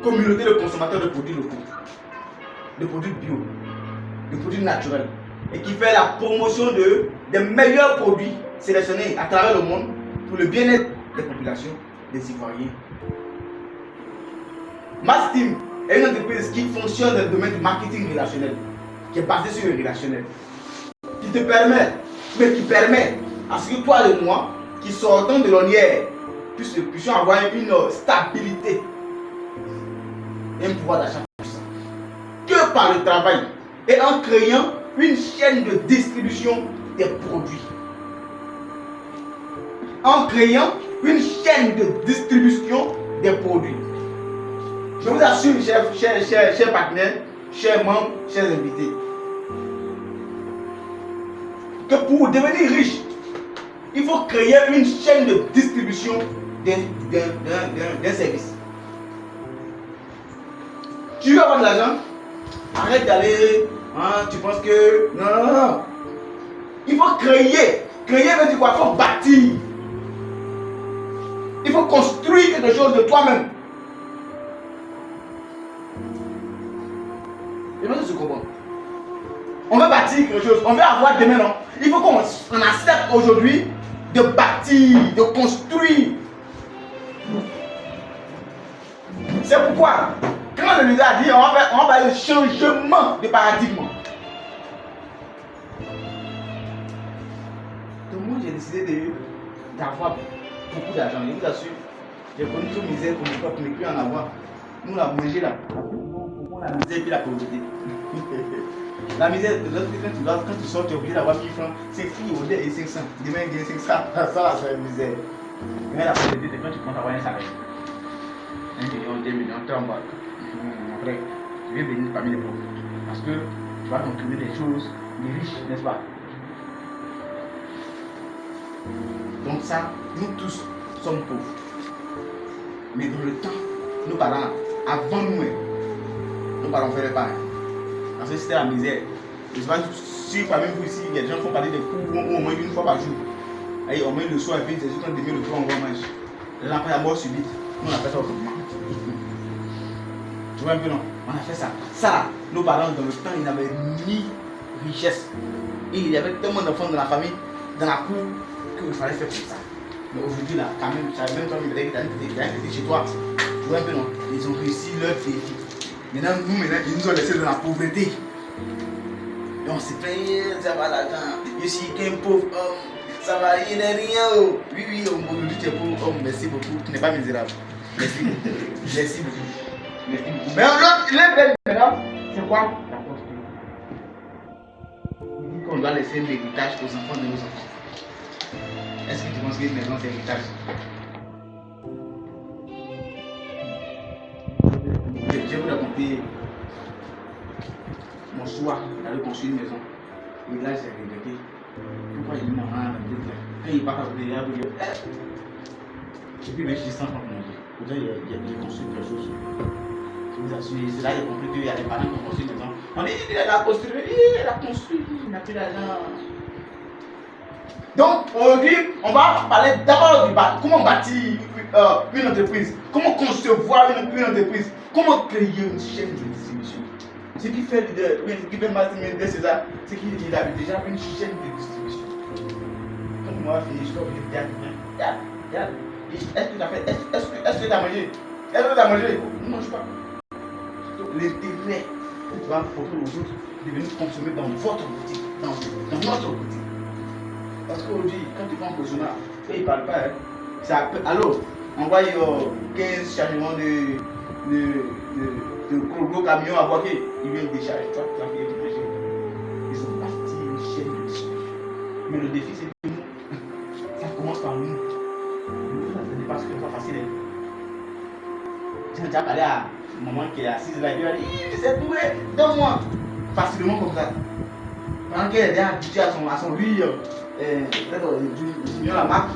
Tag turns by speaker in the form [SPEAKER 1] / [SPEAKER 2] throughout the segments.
[SPEAKER 1] communauté de consommateurs de produits locaux, de produits bio, de produits naturels, et qui fait la promotion des meilleurs produits sélectionnés à travers le monde pour le bien-être des populations, des Ivoiriens. Mastim est une entreprise qui fonctionne dans le domaine du marketing relationnel, qui est basée sur le relationnel, qui qui permet à ce que toi et moi, qui sortons de l'ornière, puissions avoir une stabilité et un pouvoir d'achat puissant. Que par le travail et en créant une chaîne de distribution des produits. En créant une chaîne de distribution des produits. Je vous assure, chers partenaires, chers membres, chers invités, que pour devenir riche, il faut créer une chaîne de distribution d'un service. Tu veux avoir de l'argent? Arrête d'aller, hein, tu penses que... Non. Il faut créer. Créer veut dire quoi? Il faut bâtir. Il faut construire quelque chose de toi-même. Et maintenant, je comprends. On veut bâtir quelque chose, on veut avoir demain, non? Il faut qu'on accepte aujourd'hui de bâtir, de construire. C'est pourquoi, quand le leader a dit, on va faire le changement de paradigme. Donc moi, j'ai décidé d'avoir beaucoup d'argent. Je vous assure, j'ai connu toute misère pour ne pas plus en avoir. Nous, on a mangé là. La misère et puis la pauvreté. La misère, quand tu sors, tu es obligé d'avoir 1000 francs. C'est fini, au et 500. Demain, il gagne 500. Ça, c'est la misère. Mais la pauvreté, c'est quand tu comptes avoir un salaire. 1 million, 2 millions, 3 mois. Après, tu viens venir parmi les pauvres. Parce que tu vas contribuer des choses, des riches, n'est-ce pas? Donc ça, nous tous sommes pauvres. Mais dans le temps, nos parents, avant nous, nos parents ne faisaient pas. Parce que c'était la misère. Je ne sais pas si parmi vous ici, il y a des gens qui font parler des cours au moins une fois par jour. Et au moins le soir, et puis c'est juste quand demain le soir, on va manger. Là, après la mort subite, nous on a fait ça autrement. Tu vois un peu, non? On a fait ça. Ça, nos parents, dans le temps, ils n'avaient ni richesse. Et il y avait tellement d'enfants dans la famille, dans la cour, qu'il fallait faire comme ça. Mais aujourd'hui, là, quand même, ça même temps, il y a des chez toi. Tu vois un peu, non? Ils ont réussi leur défi. Maintenant, ils nous ont laissés dans la pauvreté. Et on s'est plaint, ça va l'argent. Je suis qu'un pauvre homme. Ça va, il n'est rien. Oh. Oui, aujourd'hui tu es pauvre homme. Merci beaucoup. Tu n'es pas misérable. Merci. Merci beaucoup. Merci beaucoup. Mais l'autre, maintenant, c'est quoi? La postérité. Il dit qu'on doit laisser l'héritage aux enfants de nos enfants. Est-ce que tu penses qu'une maison c'est héritage? Je vais vous raconter mon choix d'aller construire une maison. Et là, j'ai regretté. Pourquoi il m'a rendu quand il part à côté, il a voulu. Et puis, même si je sens pas manger. Pourtant, il construit quelque chose. Je vous assure, c'est là qu'il a compris qu'il y a des parents qui ont construit une maison. On dit, il a construit, il n'a plus d'argent. Donc, aujourd'hui, on va parler d'abord du comment bâtir une entreprise, comment concevoir une entreprise, comment créer une chaîne de distribution. Ce qui fait Massim de César, c'est qu'il avait déjà une chaîne de distribution. Quand on va finir, je vais vous dire, regarde, est-ce que tu as fait, est-ce que tu as mangé? Est-ce que tu as mangé? Non, je ne mange pas. L'intérêt que tu vas apporter aux autres de venir consommer dans votre boutique, dans notre boutique. Parce qu'aujourd'hui, quand tu prends un cauchemar, il ne parle pas. Hein. Alors, on voit 15 chargements de gros camions à boire, ils viennent décharger. Toi, tu as fait du manger. Ils ont bâti une chaîne de distribution. Mais le défi, c'est que nous, ça commence par nous. Nous, ça n'est pas facile. Tu as déjà parlé à maman qui est assise là, il va dire, c'est tout, donne-moi. Facilement comme ça. Pendant qu'elle est déjà habituée à son riz. La marque.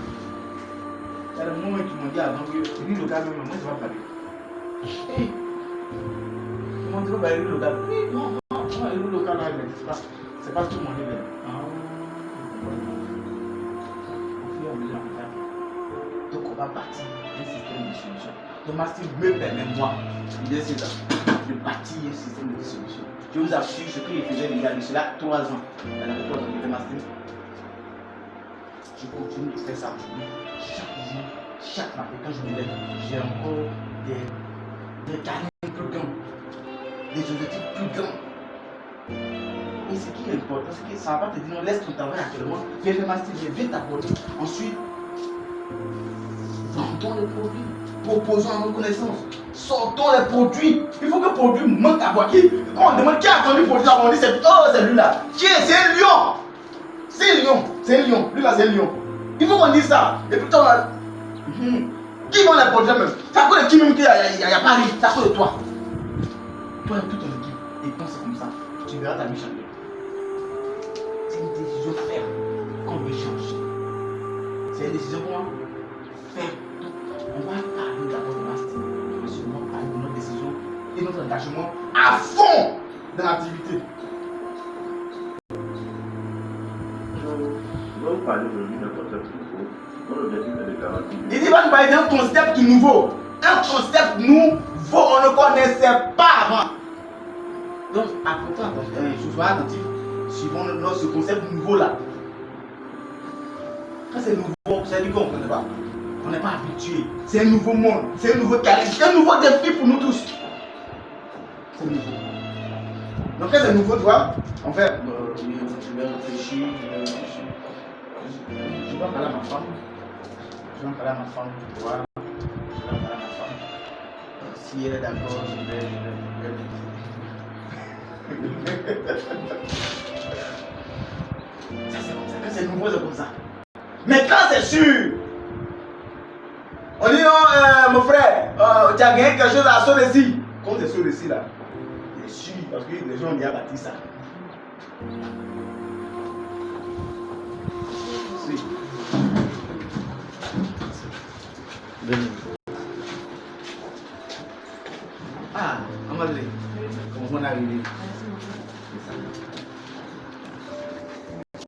[SPEAKER 1] C'est le moment où tu m'as dit avant que lui local, même moi je vais parler. Comment tu vas parler lui local? Oui, non, lui local là, c'est pas tout le monde. Donc on va bâtir un système de distribution. Thomas Steve me permet, moi, il est ça, de bâtir un système de distribution. Je vous assure, ce qu'il faisait il y a cela 3 ans. Il avait 3 ans de Thomas Steve. Je continue de faire ça aujourd'hui. Chaque jour, chaque matin, quand je me lève, j'ai encore des carnets plus grands, des objectifs plus grands. Et ce qui est important, c'est que ça ne va pas te dire non, laisse ton travail actuellement, viens faire ma style, viens t'abonner. Ensuite, vendons les produits, proposons en reconnaissance, sortons les produits. Il faut que le produit manque à voir. Quand on demande qui a vendu le produit, on dit c'est lui-là. Qui est? C'est un lion. C'est un lion. C'est un lion. Lui là, c'est un lion. Il faut qu'on dise ça. Et puis toi, là, qui vend les produits même? C'est à cause de qui même qu'il n'y a pas rien. C'est à cause de toi. Toi et toute ton équipe. Et pense comme ça. Tu verras ta vie changer. C'est une décision ferme qu'on veut changer. C'est une décision pour moi ferme. On va parler d'abord de ma style. Mais seulement parler de notre décision et notre engagement à fond dans l'activité.
[SPEAKER 2] On va parler aujourd'hui d'un concept nouveau. Mon objectif est de garantir.
[SPEAKER 1] Il dit va nous parler d'un concept nouveau. Un concept nouveau, on ne connaissait pas avant. Donc, je sois attentif, suivant ce concept nouveau là. Quand c'est nouveau, c'est du qu'on ne connaît pas. On n'est pas habitué. C'est un nouveau monde, c'est un nouveau charisme, c'est un nouveau défi pour nous tous. C'est nouveau. Donc, quand c'est nouveau, tu vois, en fait, je vais réfléchir. Je vais parler à ma femme. Je vais parler à ma femme, tu vois. Je vais parler à ma femme. Si elle est d'accord, je vais ça c'est comme ça, quand c'est nouveau c'est comme ça. Mais quand c'est sûr, on dit non mon frère, tu as gagné quelque chose à Sorécy. Quand c'est Sorécy là, il est sûr parce que les gens ont déjà bâti ça. Si. Ah, on va dire. Comment on a arrivé?